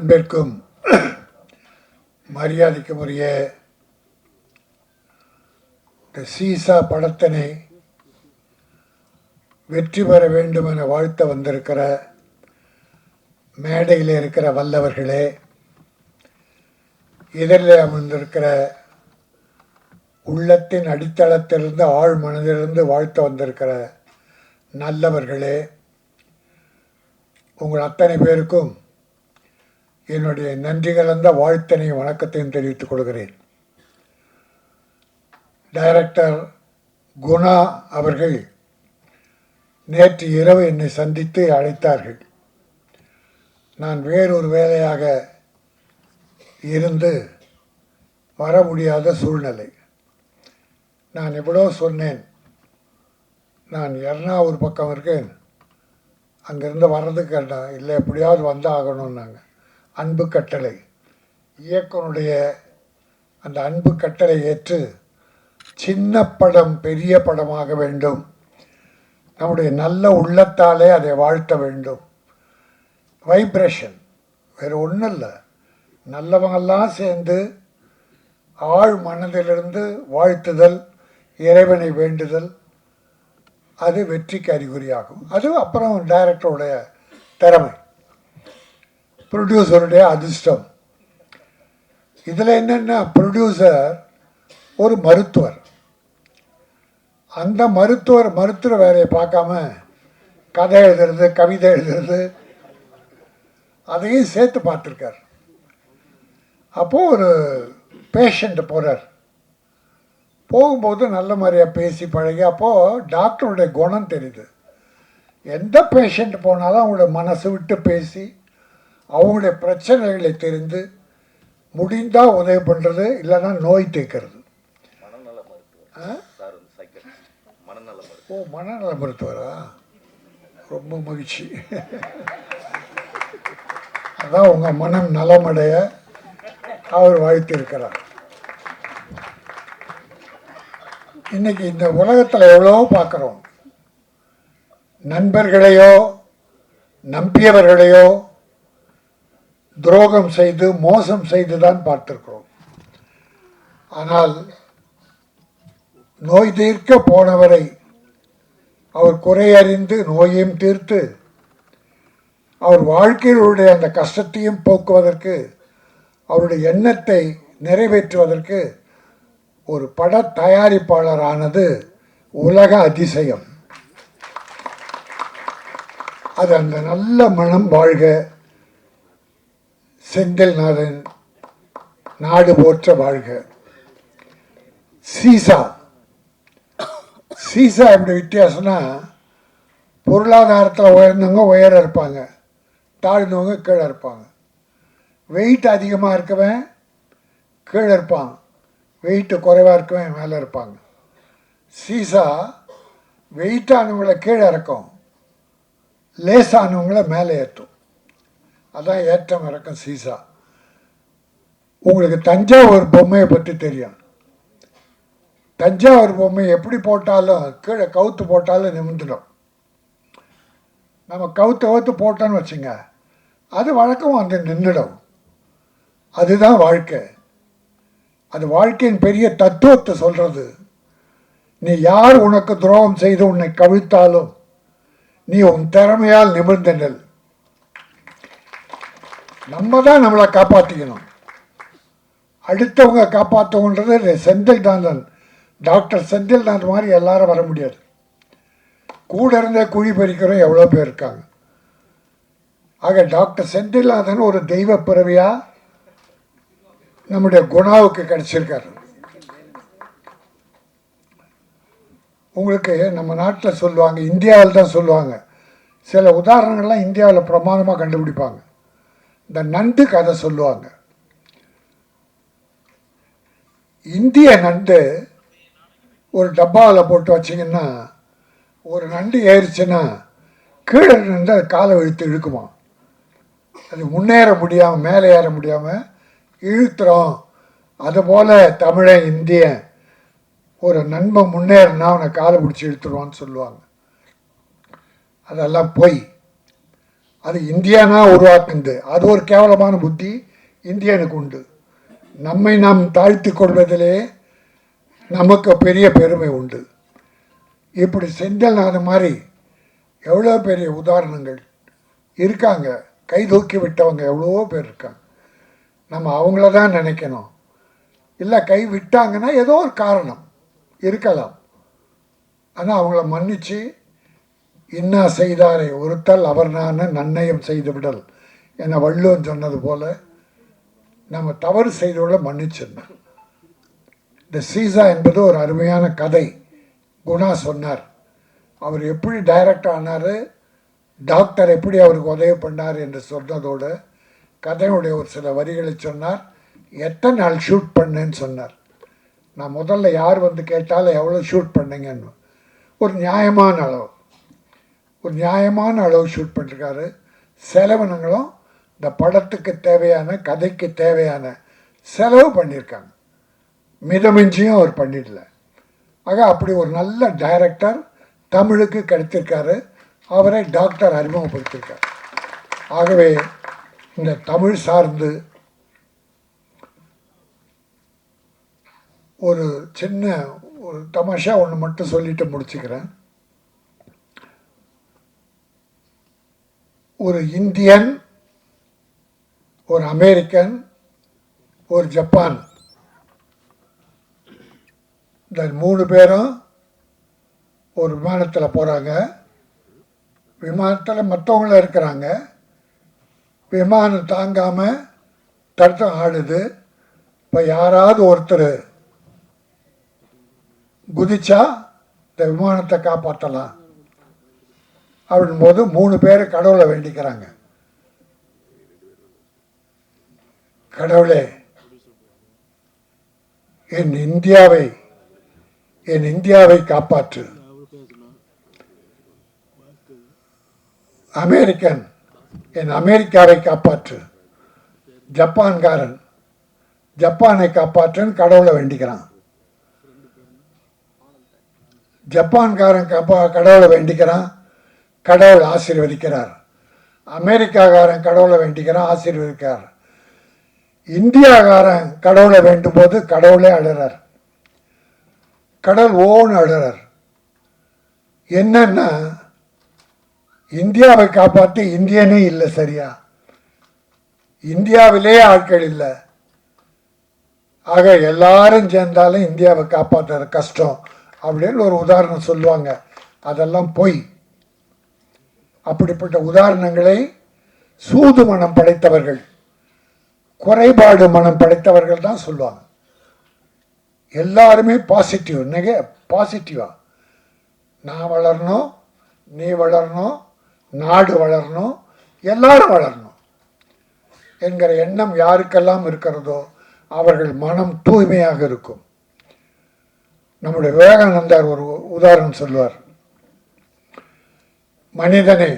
அன்பிற்கும் மரியாதைக்கும் உரிய சீசா படத்தினை வெற்றி பெற வேண்டும் என வாழ்த்த வந்திருக்கிற மேடையில் இருக்கிற வல்லவர்களே, இதழில் அமர்ந்திருக்கிற உள்ளத்தின் அடித்தளத்திலிருந்து ஆழ் மனதிலிருந்து வாழ்த்த வந்திருக்கிற நல்லவர்களே, உங்கள் அத்தனை பேருக்கும் என்னுடைய நன்றி கலந்த வாழ்த்தனையும் வணக்கத்தையும் தெரிவித்துக் கொள்கிறேன். டைரக்டர் குணா அவர்கள் நேற்று இரவு என்னை சந்தித்து அழைத்தார்கள். நான் வேறொரு வேலையாக இருந்து வர முடியாத சூழ்நிலை. நான் எவ்வளோ சொன்னேன், நான் எர்ணாவூர் பக்கம் இருக்கேன், அங்கேருந்து வர்றதுக்கு கேட்டேன். இல்லை, எப்படியாவது வந்து ஆகணும்னாங்க. அன்பு கட்டளை இயக்குனுடைய அந்த அன்பு கட்டளை ஏற்று சின்ன படம் பெரிய படமாக வேண்டும், நம்முடைய நல்ல உள்ளத்தாலே அதை வாழ்த்த வேண்டும். வைப்ரேஷன் வேறு ஒன்றும் இல்லை, நல்லவங்கெல்லாம் சேர்ந்து ஆழ் மனதிலிருந்து வாழ்த்துதல், இறைவனை வேண்டுதல், அது வெற்றிக்கு அறிகுறியாகும். அது அப்புறம் டைரக்டருடைய திறமை, ப்ரொடியூசருடைய அதிர்ஷ்டம். இதில் என்னென்னா, ப்ரொடியூசர் ஒரு மருத்துவர். அந்த மருத்துவர் வேலையை பார்க்காம கதை எழுதுறது, கவிதை எழுதுறது, அதையும் சேர்த்து பார்த்துருக்கார். அப்போது ஒரு பேஷண்ட்டு போகிறார். போகும்போது நல்ல மாதிரியாக பேசி பழகி, அப்போது டாக்டருடைய குணம் தெரியுது. எந்த பேஷண்ட் போனாலும் அவங்களோட மனசு விட்டு பேசி அவங்களுடைய பிரச்சனைகளை தெரிந்து முடிந்தால் உதவி பண்ணுறது, இல்லைன்னா நோய் தீர்க்கிறது. ஓ, மனநல மருத்துவரா? ரொம்ப மகிழ்ச்சி. அதான் உங்கள் மனம் நலமடைய அவர் வாழ்த்திருக்கிறார். இன்னைக்கு இந்த உலகத்தில் எவ்வளோ பார்க்குறோம். நண்பர்களையோ நம்பியவர்களையோ துரோகம் செய்து மோசம் செய்து தான் பார்த்திருக்கிறோம். ஆனால் நோய் தீர்க்க போனவரை அவர் குறையறிந்து நோயையும் தீர்த்து அவர் வாழ்க்கையிலுடைய அந்த கஷ்டத்தையும் போக்குவதற்கு, அவருடைய எண்ணத்தை நிறைவேற்றுவதற்கு ஒரு பட தயாரிப்பாளரானது உலக அதிசயம். அது அந்த நல்ல மனம் வாழ்க. செந்தில்நாதன் நாடு போற்ற வாழ்க. சீசா எப்படி வித்தியாசம்னா, பொருளாதாரத்தில் உயர்ந்தவங்க உயர இருப்பாங்க, தாழ்ந்தவங்க கீழே இருப்பாங்க. வெயிட் அதிகமாக இருக்கவன் கீழே இருப்பான், வெயிட்டு குறைவாக இருக்கவன் மேலே இருப்பாங்க. சீசா வெயிட்டானவங்களை கீழே இறக்கும், லேசானவங்களை மேலே ஏற்றும். அதான் ஏற்றம் இறக்கம் சீசா. உங்களுக்கு தஞ்சாவூர் பொம்மையை பற்றி தெரியும். தஞ்சாவூர் பொம்மை எப்படி போட்டாலும் கீழே கவுத்து போட்டாலும் நிமிந்துடும். நம்ம கவுத்து போட்டோன்னு வச்சுங்க, அது வழக்கம் வந்து நின்றுடும். அதுதான் வாழ்க்கை. அது வாழ்க்கையின் பெரிய தத்துவத்தை சொல்கிறது. நீ யார் உனக்கு துரோகம் செய்து உன்னை கவிழ்த்தாலும் நீ உன் திறமையால் நிமிர்ந்த நெல். நம்ம தான் நம்மளை காப்பாற்றிக்கணும். அடுத்தவங்க காப்பாற்றவன்றது செந்தில்நாதன், டாக்டர் செந்தில்நாதன் மாதிரி எல்லாரும் வர முடியாது. கூட இருந்தே குழி பறிக்கிறோம் எவ்வளோ பேர் இருக்காங்க. ஆக டாக்டர் செந்தில்நாதன் ஒரு தெய்வ பிறவியாக நம்முடைய குணாவுக்கு கிடைச்சிருக்காரு. உங்களுக்கு நம்ம நாட்டில் சொல்லுவாங்க, இந்தியாவில் தான் சொல்லுவாங்க, சில உதாரணங்கள்லாம் இந்தியாவில் பிரமாதமாக கண்டுபிடிப்பாங்க. இந்த நண்டு கதை சொல்லுவாங்க. இந்திய நண்டு ஒரு டப்பாவில் போட்டு வச்சிங்கன்னா, ஒரு நண்டு ஏறிச்சுன்னா கீழே இருந்து அது காலை இழுத்து இழுக்குமா. அது முன்னேற முடியாமல் மேலே ஏற முடியாமல் இழுத்துறோம். அதுபோல் தமிழன் இந்தியன் ஒரு நண்பன் முன்னேறினா அவனை காலை பிடிச்சி இழுத்துருவான்னு சொல்லுவாங்க. அதெல்லாம் போய் அது இந்தியானா உருவாக்குது. அது ஒரு கேவலமான புத்தி இந்தியனுக்கு உண்டு. நம்மை நாம் தாழ்த்தி கொள்வதிலே நமக்கு பெரிய பெருமை உண்டு. இப்படி செஞ்சல் அது மாதிரி எவ்வளோ பெரிய உதாரணங்கள் இருக்காங்க. கை தூக்கி விட்டவங்க எவ்வளோ பேர் இருக்காங்க. நம்ம அவங்கள தான் நினைக்கணும். இல்லை கை விட்டாங்கன்னா ஏதோ ஒரு காரணம் இருக்கலாம். ஆனால் அவங்கள மன்னித்து இன்னா செய்தாரை ஒருத்தல் அவர் நான் நன்னயம் செய்து விடல் என வள்ளுவன் சொன்னது போல் நம்ம தவறு செய்தவளை மன்னிச்சிடணும். இந்த சீசா என்பது ஒரு அருமையான கதை. குணா சொன்னார். அவர் எப்படி டைரக்ட் ஆனார், டாக்டர் எப்படி அவருக்கு உதவி பண்ணார் என்று சொன்னதோடு கதையுடைய ஒரு சில வரிகளை சொன்னார். எத்தனை நாள் ஷூட் பண்ணேன்னு சொன்னார். நான் முதல்ல யார் வந்து கேட்டாலும் எவ்வளோ ஷூட் பண்ணீங்கன்னு ஒரு நியாயமான அளவு ஷூட் பண்ணிருக்காரு. செலவினங்களும் இந்த படத்துக்கு தேவையான கதைக்கு தேவையான செலவு பண்ணியிருக்காங்க. மிதமிஞ்சியும் அவர் பண்ணிடல. ஆக அப்படி ஒரு நல்ல டைரக்டர் தமிழுக்கு கிடைத்திருக்காரு. அவரை டாக்டர் அறிமுகப்படுத்தியிருக்கார். ஆகவே இந்த தமிழ் சார்ந்து ஒரு சின்ன ஒரு தமாஷா ஒன்று மட்டும் சொல்லிட்டு முடிச்சுக்கிறேன். ஒரு இந்தியன், ஒரு அமெரிக்கன், ஒரு ஜப்பான், இந்த 3 பேரும் ஒரு விமானத்தில் போகிறாங்க. விமானத்தில் மற்றவங்களும் இருக்கிறாங்க. விமானம் தாங்காமல் தடுத்தம் ஆடுது. இப்போ யாராவது ஒருத்தர் குதிச்சா இந்த விமானத்தை காப்பாற்றலாம் அப்படின்போது 3 பேர் கடவுளை வேண்டிக்கிறாங்க. கடவுளே, என் இந்தியாவை காப்பாற்று. அமெரிக்கன், என் அமெரிக்காவை காப்பாற்று. ஜப்பான்காரன், ஜப்பானை காப்பாற்றுன்னு கடவுளை வேண்டிக்கிறான். ஜப்பான்காரன் கடவுளை வேண்டிக்கிறான், கடவுள் ஆசீர்வதிக்கிறார். அமெரிக்காக்காரன் கடவுளை வேண்டிக்கிறான், ஆசீர்வதிக்கிறார். இந்தியாக்காரன் கடவுளை வேண்டும் போது கடவுளே அழுறார். கடவுள் ஓன்னு அழுறார். என்னன்னா இந்தியாவை காப்பாற்றி இந்தியனே இல்லை. சரியா, இந்தியாவிலே ஆட்கள் இல்லை. ஆக எல்லாரும் சேர்ந்தாலும் இந்தியாவை காப்பாற்றுறது கஷ்டம் அப்படின்னு ஒரு உதாரணம் சொல்லுவாங்க. அதெல்லாம் பொய். அப்படிப்பட்ட உதாரணங்களை சூது மனம் படைத்தவர்கள், குறைபாடு மனம் படைத்தவர்கள் தான் சொல்லுவாங்க. எல்லாருமே பாசிட்டிவா நான் வளரணும், நீ வளரணும், நாடு வளரணும், எல்லாரும் வளரணும் என்கிற எண்ணம் யாருக்கெல்லாம் இருக்கிறதோ அவர்கள் மனம் தூய்மையாக இருக்கும். நம்முடைய விவேகானந்தர் ஒரு உதாரணம் சொல்லுவார். மனிதனே,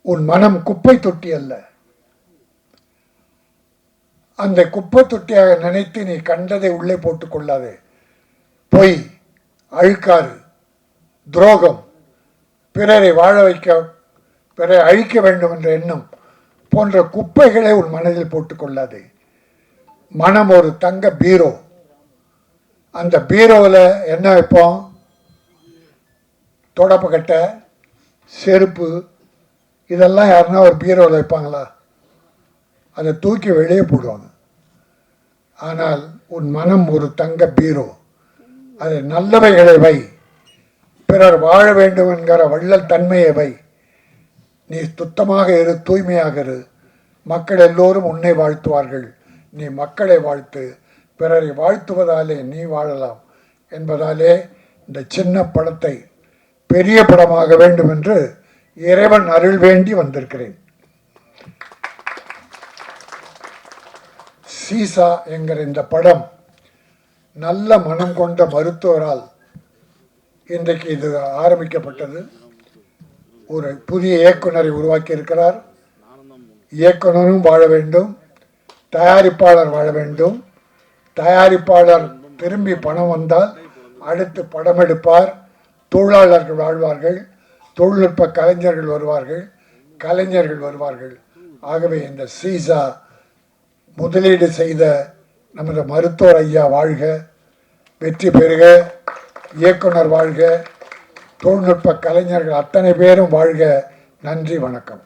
உன் மனம் குப்பை தொட்டி அல்ல. அந்த குப்பை தொட்டியாக நினைத்து நீ கண்டதை உள்ளே போட்டுக் கொள்ளாதே. பொய், அழுக்காறு, துரோகம், பிறரை பிறரை அழிக்க வேண்டும் என்ற எண்ணம் போன்ற குப்பைகளை உன் மனதில் போட்டுக் கொள்ளாதே. மனம் ஒரு தங்க பீரோ. அந்த பீரோவில் என்ன வைப்போம்? தொடப்பக்கட்டை, செருப்பு, இதெல்லாம் யாருன்னா ஒரு பீரோவில் வைப்பாங்களா? அதை தூக்கி வெளியே போடுவாங்க. ஆனால் உன் மனம் ஒரு தங்க பீரோ. அது நல்லவைகளை வை, பிறர் வாழ வேண்டும் என்கிற வள்ளல் தன்மையை வை. நீ சுத்தமாக இரு, தூய்மையாக இரு. மக்கள் எல்லோரும் உன்னை வாழ்த்துவார்கள். நீ மக்களை வாழ்த்து. பிறரை வாழ்த்துவதாலே நீ வாழலாம் என்பதாலே இந்த சின்ன படத்தை பெரிய படமாக வேண்டும் என்று இறைவன் அருள் வேண்டி வந்திருக்கிறேன். சீசா என்கிற இந்த படம் நல்ல மனம் கொண்ட மருத்துவரால் இன்றைக்கு இது ஆரம்பிக்கப்பட்டது. ஒரு புதிய இயக்குனரை உருவாக்கி இருக்கிறார். இயக்குனரும் வாழ வேண்டும், தயாரிப்பாளர் வாழ வேண்டும். தயாரிப்பாளர் திரும்பி பணம் வந்தால் அடுத்து படம் எடுப்பார். தொழிலாளர்கள் வாழ்வார்கள், தொழில்நுட்ப கலைஞர்கள் வருவார்கள், கலைஞர்கள் வருவார்கள். ஆகவே இந்த சீசா முதலீடு செய்த நமது மருத்துவர் ஐயா வாழ்க, வெற்றி பெறுக, இயக்குனர் வாழ்க, தொழில்நுட்ப கலைஞர்கள் அத்தனை பேரும் வாழ்க. நன்றி, வணக்கம்.